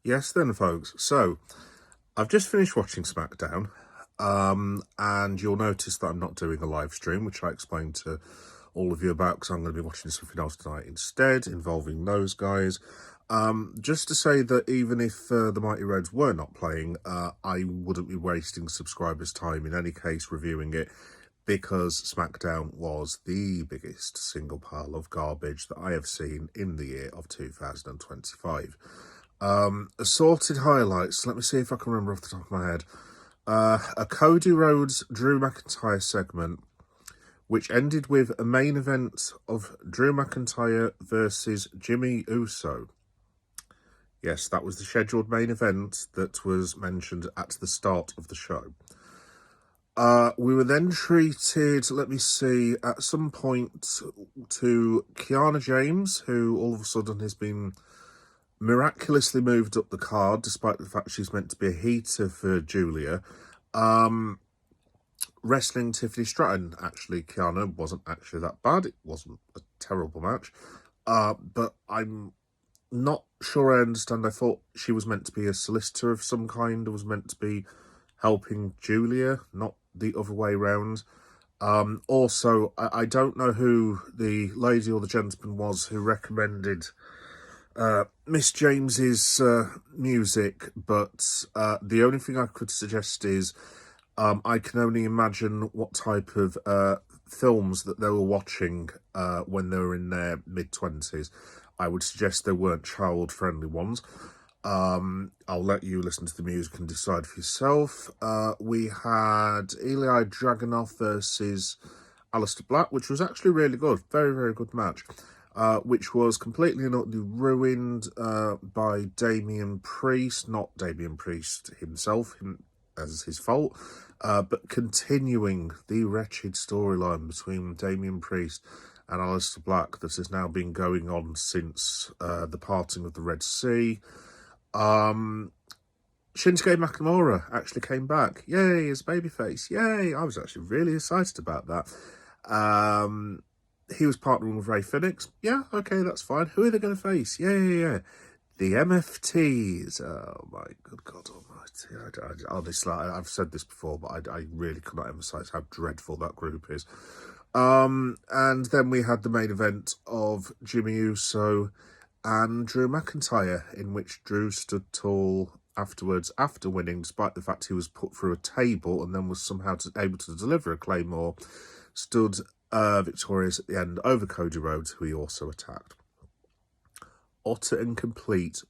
Yes then, folks. So, I've just finished watching Smackdown, and you'll notice that I'm not doing a live stream, which I explained to all of you about, because I'm going to be watching something else tonight instead, involving those guys. Just to say that even if the Mighty Reds were not playing, I wouldn't be wasting subscribers' time in any case reviewing it, because Smackdown was the biggest single pile of garbage that I have seen in the year of 2025. Assorted highlights. Let me see if I can remember off the top of my head. A Cody Rhodes Drew McIntyre segment, which ended with a main event of Drew McIntyre versus Jimmy Uso. Yes, that was the scheduled main event that was mentioned at the start of the show. We were then treated, let me see, at some point to Kiana James, who all of a sudden has been miraculously moved up the card, despite the fact she's meant to be a heater for Julia. Wrestling Tiffany Stratton. Actually, Kiana wasn't actually that bad. It wasn't a terrible match. But I'm not sure I understand. I thought she was meant to be a solicitor of some kind, or was meant to be helping Julia, not the other way round. Also, I don't know who the lady or the gentleman was who recommended Miss James's music, but the only thing I could suggest is I can only imagine what type of films that they were watching when they were in their mid-20s. I would suggest they weren't child-friendly ones. I'll let you listen to the music and decide for yourself. We had Ilya Dragunov versus Aleister Black, which was actually really good. Very, very good match. Which was completely and utterly ruined by Damian Priest, not Damian Priest himself, as his fault, but continuing the wretched storyline between Damian Priest and Aleister Black that has now been going on since the parting of the Red Sea. Shinsuke Nakamura actually came back. Yay, as babyface. Yay, I was actually really excited about that. He was partnering with Ray Phoenix. Yeah, okay, that's fine. Who are they going to face? Yeah. The MFTs. Oh, my good God almighty. Honestly, I've said this before, but I really cannot emphasize how dreadful that group is. And then we had the main event of Jimmy Uso and Drew McIntyre, in which Drew stood tall afterwards, after winning, despite the fact he was put through a table and then was somehow able to deliver a Claymore, stood victorious at the end over Cody Rhodes, who he also attacked. Utter and complete